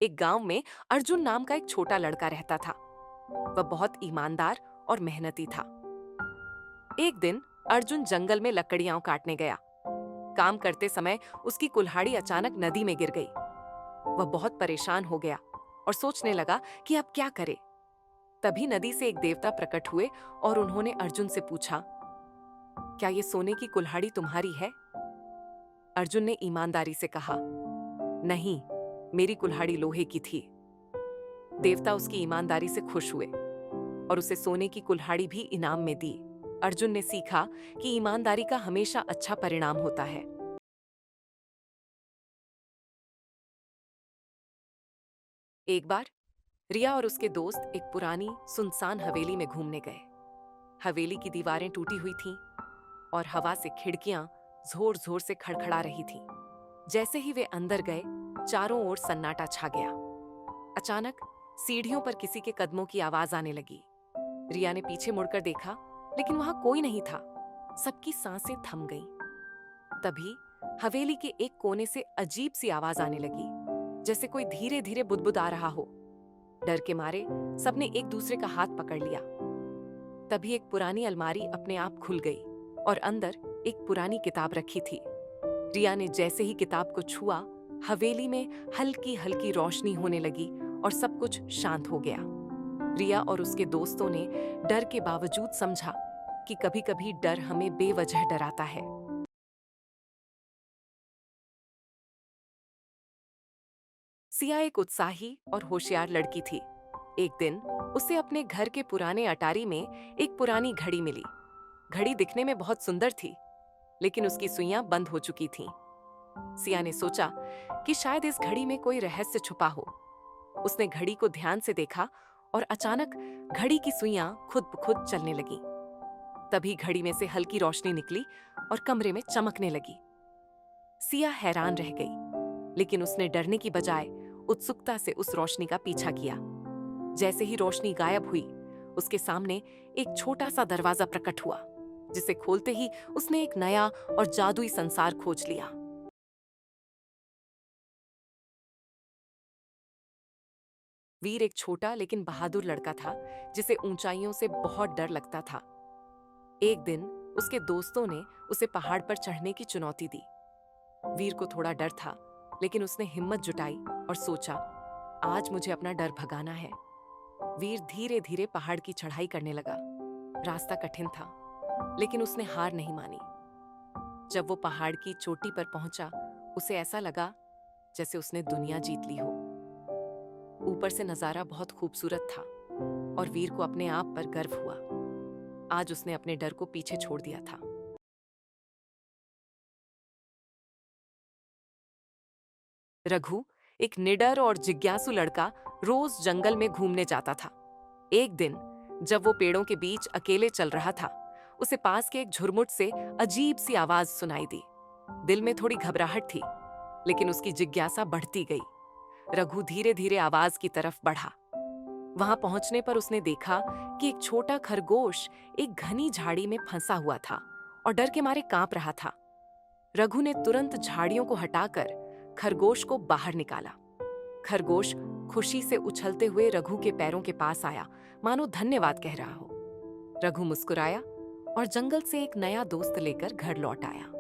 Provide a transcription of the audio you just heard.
एक गांव में अर्जुन नाम का एक छोटा लड़का रहता था। वह बहुत ईमानदार और मेहनती था। एक दिन अर्जुन जंगल में लकड़ियां काटने गया। काम करते समय उसकी कुल्हाड़ी अचानक नदी में गिर गई। वह बहुत परेशान हो गया और सोचने लगा कि अब क्या करे। तभी नदी से एक देवता प्रकट हुए और उन्होंने अर्जुन से पूछा, क्या ये सोने की कुल्हाड़ी तुम्हारी है? अर्जुन ने ईमानदारी से कहा, नहीं, मेरी कुल्हाड़ी लोहे की थी। देवता उसकी ईमानदारी से खुश हुए और उसे सोने की कुल्हाड़ी भी इनाम में दी। अर्जुन ने सीखा कि ईमानदारी का हमेशा अच्छा परिणाम होता है। एक बार रिया और उसके दोस्त एक पुरानी सुनसान हवेली में घूमने गए। हवेली की दीवारें टूटी हुई थीं और हवा से खिड़कियां जोर जोर से खड़खड़ा रही थीं। जैसे ही वे अंदर गए, चारों ओर सन्नाटा छा गया। अचानक सीढ़ियों पर किसी के कदमों की आवाज आने लगी। रिया ने पीछे मुड़कर देखा, लेकिन वहां कोई नहीं था। सबकी सांसें थम गईं। तभी हवेली के एक कोने से अजीब सी आवाज आने लगी, जैसे कोई धीरे धीरे बुदबुदा रहा हो। डर के मारे सबने एक दूसरे का हाथ पकड़ लिया। तभी एक पुरानी अलमारी अपने आप खुल गई और अंदर एक पुरानी किताब रखी थी। रिया ने जैसे ही किताब को छुआ, हवेली में हल्की हल्की रोशनी होने लगी और सब कुछ शांत हो गया। रिया और उसके दोस्तों ने डर के बावजूद समझा कि कभी-कभी डर हमें बेवजह डराता है। सिया एक उत्साही और होशियार लड़की थी। एक दिन उसे अपने घर के पुराने अटारी में एक पुरानी घड़ी मिली। घड़ी दिखने में बहुत सुंदर थी, लेकिन उसकी सुइयां बंद हो चुकी थीं। सिया ने सोचा कि शायद इस घड़ी में कोई रहस्य छुपा हो। उसने घड़ी को ध्यान से देखा और अचानक घड़ी की सुइयां खुद ब खुद चलने लगीं। तभी घड़ी में से हल्की रोशनी निकली और कमरे में चमकने लगी। सिया हैरान रह गई, लेकिन उसने डरने की बजाय उत्सुकता से उस रोशनी का पीछा किया। जैसे ही रोशनी गायब हुई, उसके सामने एक छोटा सा दरवाजा प्रकट हुआ, जिसे खोलते ही उसने एक नया और जादुई संसार खोज लिया। वीर एक छोटा लेकिन बहादुर लड़का था, जिसे ऊंचाइयों से बहुत डर लगता था। एक दिन उसके दोस्तों ने उसे पहाड़ पर चढ़ने की चुनौती दी। वीर को थोड़ा डर था, लेकिन उसने हिम्मत जुटाई और सोचा, आज मुझे अपना डर भगाना है। वीर धीरे धीरे पहाड़ की चढ़ाई करने लगा। रास्ता कठिन था, लेकिन उसने हार नहीं मानी। जब वो पहाड़ की चोटी पर पहुंचा, उसे ऐसा लगा जैसे उसने दुनिया जीत ली हो। ऊपर से नजारा बहुत खूबसूरत था और वीर को अपने आप पर गर्व हुआ। आज उसने अपने डर को पीछे छोड़ दिया था। रघु एक निडर और जिज्ञासु लड़का रोज जंगल में घूमने जाता था। एक दिन जब वो पेड़ों के बीच अकेले चल रहा था, उसे पास के एक झुरमुट से अजीब सी आवाज सुनाई दी। दिल में थोड़ी घबराहट थी, लेकिन उसकी जिज्ञासा बढ़ती गई। रघु धीरे धीरे आवाज की तरफ बढ़ा। वहां पहुंचने पर उसने देखा कि एक छोटा खरगोश एक घनी झाड़ी में फंसा हुआ था और डर के मारे कांप रहा था। रघु ने तुरंत झाड़ियों को हटाकर खरगोश को बाहर निकाला। खरगोश खुशी से उछलते हुए रघु के पैरों के पास आया, मानो धन्यवाद कह रहा हो। रघु मुस्कुराया और जंगल से एक नया दोस्त लेकर घर लौट आया।